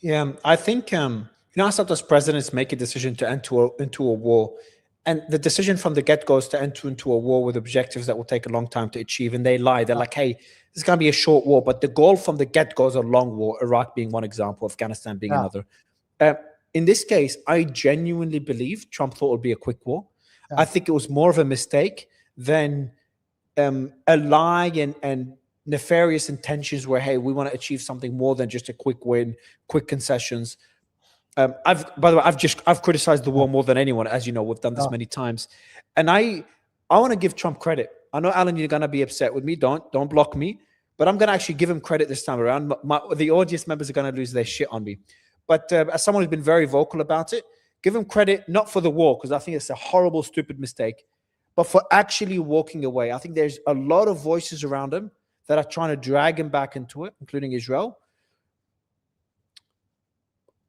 Yeah, I think how sometimes presidents make a decision to enter into a war, and the decision from the get-go is to enter into a war with objectives that will take a long time to achieve, and they lie. They're like, "Hey, this is going to be a short war," but the goal from the get-go is a long war. Iraq being one example, Afghanistan being another. In this case, I genuinely believe Trump thought it would be a quick war. I think it was more of a mistake than a lie and nefarious intentions where, hey, we want to achieve something more than just a quick win, quick concessions. By the way, I've criticized the war more than anyone, as you know. We've done this many times, and I want to give Trump credit. I know, Alan, you're gonna be upset with me. Don't block me, but I'm gonna actually give him credit this time around. The audience members are gonna lose their shit on me, but as someone who's been very vocal about it, give him credit not for the war, because I think it's a horrible, stupid mistake, but for actually walking away. I think there's a lot of voices around him that are trying to drag him back into it, including Israel.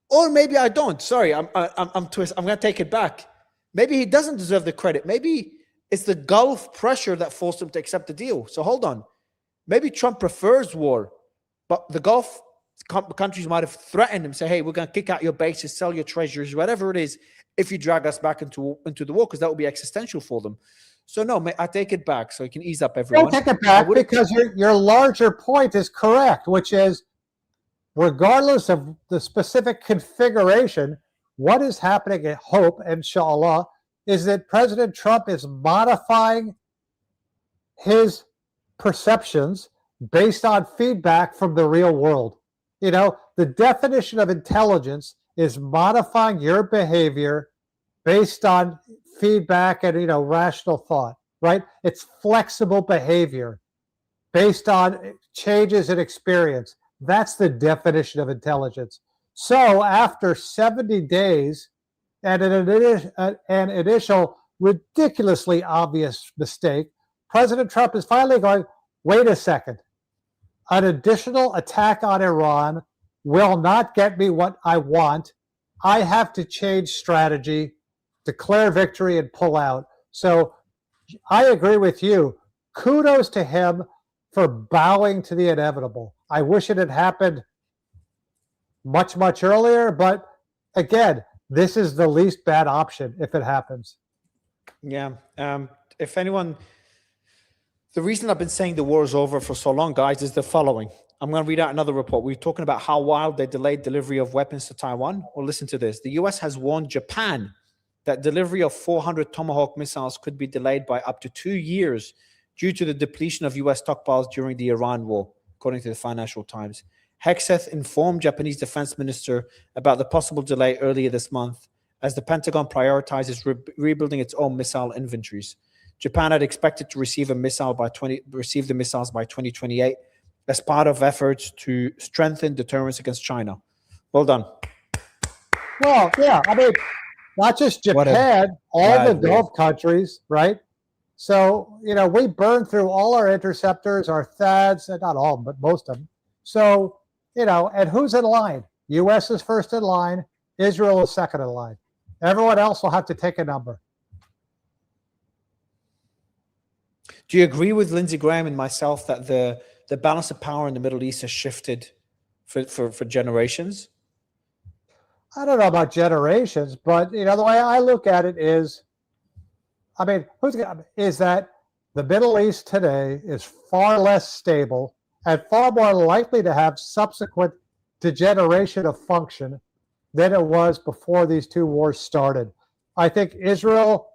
Or maybe I don't. Sorry, I'm going to take it back. Maybe he doesn't deserve the credit. Maybe it's the Gulf pressure that forced him to accept the deal. So hold on. Maybe Trump prefers war, but the Gulf countries might have threatened him, say, hey, we're going to kick out your bases, sell your treasuries, whatever it is, if you drag us back into the war, because that would be existential for them. So no, I take it back so you can ease up everyone. Don't take it back because your larger point is correct, which is regardless of the specific configuration, what is happening, I hope, inshallah, is that President Trump is modifying his perceptions based on feedback from the real world. You know, the definition of intelligence is modifying your behavior based on feedback and, rational thought, right? It's flexible behavior based on changes in experience. That's the definition of intelligence. So after 70 days and an initial ridiculously obvious mistake, President Trump is finally going, wait a second. An additional attack on Iran will not get me what I want. I have to change strategy, declare victory, and pull out. So I agree with you. Kudos to him for bowing to the inevitable. I wish it had happened much, much earlier, but again, this is the least bad option if it happens. Yeah. If anyone, the reason I've been saying the war is over for so long, guys, is the following. I'm going to read out another report. We're talking about how wild they delayed delivery of weapons to Taiwan. Well, listen to this. The U.S. has warned Japan that delivery of 400 Tomahawk missiles could be delayed by up to 2 years due to the depletion of U.S. stockpiles during the Iran war, according to the Financial Times. Hegseth informed Japanese defense minister about the possible delay earlier this month as the Pentagon prioritizes rebuilding its own missile inventories. Japan had expected to receive the missiles by 2028 as part of efforts to strengthen deterrence against China. Well done. Well, yeah, I mean, not just Japan, all the Gulf countries, right? So, we burned through all our interceptors, our THAADs, not all of them, but most of them. So, and who's in line? U.S. is first in line. Israel is second in line. Everyone else will have to take a number. Do you agree with Lindsey Graham and myself that the balance of power in the Middle East has shifted for generations? I don't know about generations, but the way I look at it is, is that the Middle East today is far less stable and far more likely to have subsequent degeneration of function than it was before these two wars started. I think Israel,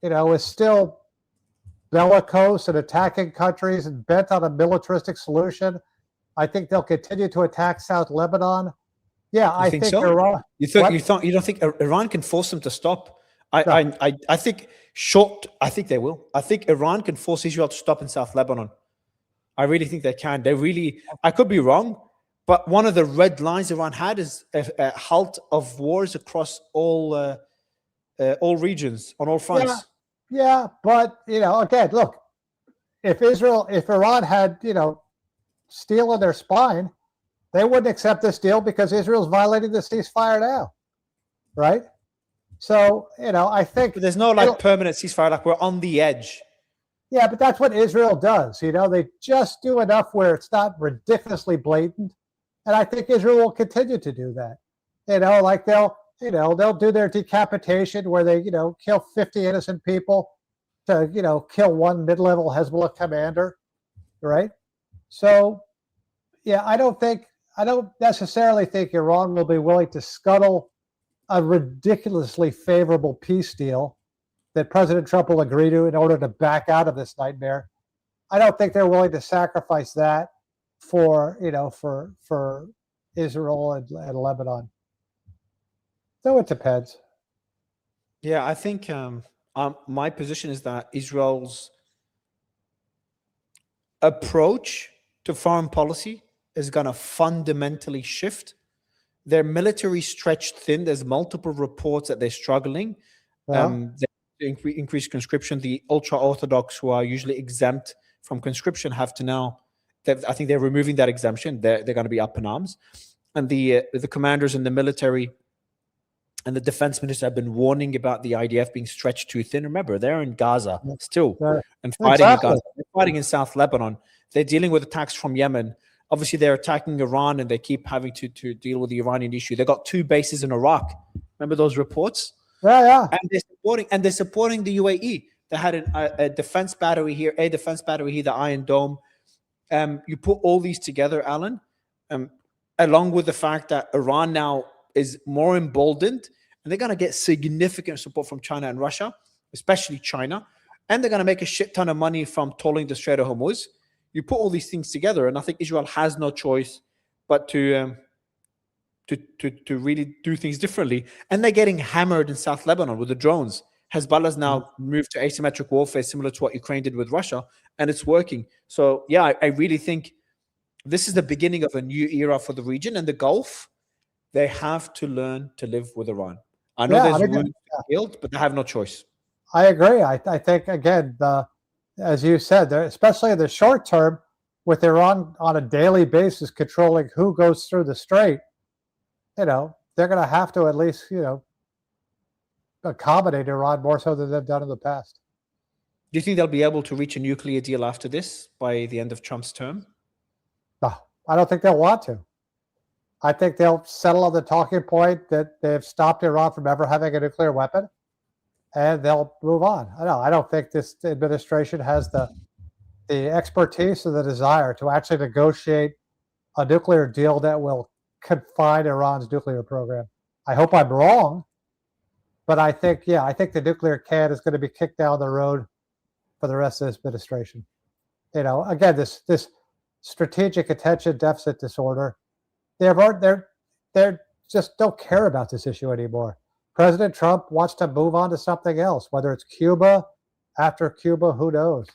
is still bellicose and attacking countries and bent on a militaristic solution. I think they'll continue to attack South Lebanon. Yeah, I think so? Iran. You don't think Iran can force them to stop? I think they will. I think Iran can force Israel to stop in South Lebanon. I really think they can. I could be wrong, but one of the red lines Iran had is a halt of wars across all regions on all fronts. Yeah, but again, look, if Iran had steel in their spine, they wouldn't accept this deal because Israel's violating the ceasefire now, right? So I think but there's no permanent ceasefire. Like, we're on the edge. Yeah, but that's what Israel does. They just do enough where it's not ridiculously blatant, And I think Israel will continue to do that. Like they'll do their decapitation where they, kill 50 innocent people to, kill one mid-level Hezbollah commander, right? So, yeah, I don't necessarily think Iran will be willing to scuttle a ridiculously favorable peace deal that President Trump will agree to in order to back out of this nightmare. I don't think they're willing to sacrifice that for Israel and Lebanon. So it depends. Yeah, I think my position is that Israel's approach to foreign policy is going to fundamentally shift. Their military stretched thin. There's multiple reports that they're struggling. Increased conscription. The ultra-Orthodox, who are usually exempt from conscription, have to now, I think they're removing that exemption. They're going to be up in arms. And the commanders in the military and the defense minister have been warning about the IDF being stretched too thin. Remember, they're in Gaza still and fighting in Gaza. They're fighting in South Lebanon. They're dealing with attacks from Yemen. Obviously, they're attacking Iran, and they keep having to deal with the Iranian issue. They got 2 bases in Iraq. Remember those reports? Yeah. And they're supporting the UAE. They had a defense battery here, the Iron Dome. You put all these together, Alan, along with the fact that Iran now is more emboldened, and they're going to get significant support from China and Russia, especially China, and they're going to make a shit ton of money from tolling the Strait of Hormuz. You put all these things together, and I think Israel has no choice but to really do things differently. And they're getting hammered in South Lebanon with the drones. Hezbollah's now moved to asymmetric warfare, similar to what Ukraine did with Russia, and it's working. So, yeah, I really think this is the beginning of a new era for the region and the Gulf. They have to learn to live with Iran. I know there's room for guilt, but they have no choice. I agree. I think, again, as you said, especially in the short term, with Iran on a daily basis controlling who goes through the strait, they're going to have to at least, accommodate Iran more so than they've done in the past. Do you think they'll be able to reach a nuclear deal after this by the end of Trump's term? No, I don't think they'll want to. I think they'll settle on the talking point that they've stopped Iran from ever having a nuclear weapon, and they'll move on. I don't think this administration has the expertise or the desire to actually negotiate a nuclear deal that will confine Iran's nuclear program. I hope I'm wrong, but I think the nuclear can is going to be kicked down the road for the rest of this administration. Again, this strategic attention deficit disorder, they just don't care about this issue anymore. President Trump wants to move on to something else, whether it's Cuba, after Cuba, who knows?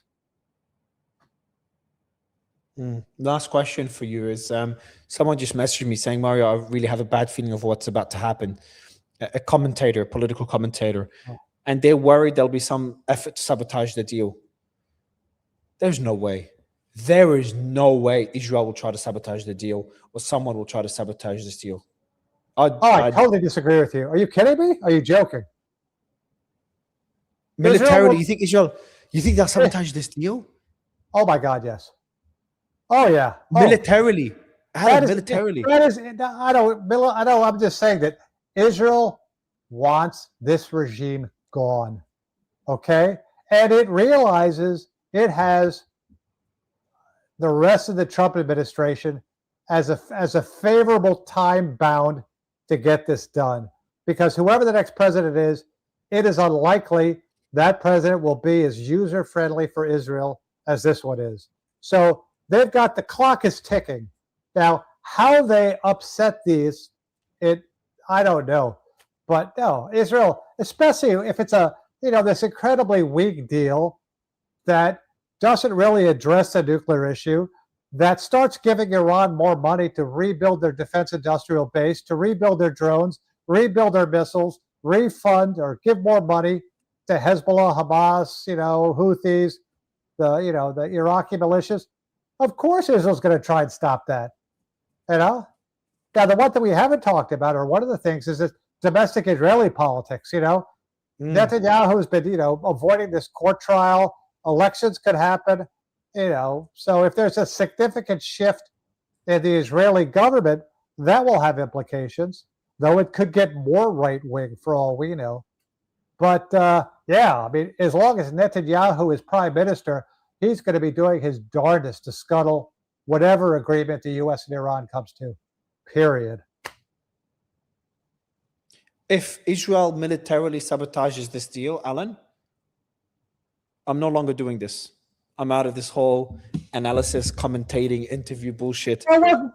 Last question for you is, someone just messaged me saying, Mario, I really have a bad feeling of what's about to happen. A commentator, political commentator, and they're worried there'll be some effort to sabotage the deal. There's no way. There is no way Israel will try to sabotage the deal, or someone will try to sabotage this deal. I totally disagree with you. Are you kidding me? Are you joking? Militarily, you think they'll sabotage this deal? Oh my God, yes. Oh yeah. Militarily. Militarily. I know. I'm just saying that Israel wants this regime gone. Okay? And it realizes it has the rest of the Trump administration as a favorable time bound to get this done. Because whoever the next president is, it is unlikely that president will be as user-friendly for Israel as this one is. So they've got, the clock is ticking. Now, how they upset these, I don't know. But no, Israel, especially if it's this incredibly weak deal that doesn't really address the nuclear issue, that starts giving Iran more money to rebuild their defense industrial base, to rebuild their drones, rebuild their missiles, refund or give more money to Hezbollah, Hamas, Houthis, the Iraqi militias. Of course, Israel's going to try and stop that. Now, the one thing we haven't talked about, or one of the things, is this domestic Israeli politics. Netanyahu's been, avoiding this court trial. Elections could happen. So if there's a significant shift in the Israeli government, that will have implications, though it could get more right-wing for all we know. But yeah, I mean, as long as Netanyahu is prime minister, he's going to be doing his darndest to scuttle whatever agreement the U.S. and Iran comes to, period. If Israel militarily sabotages this deal, Alan, I'm no longer doing this. I'm out of this whole analysis, commentating, interview bullshit. Well,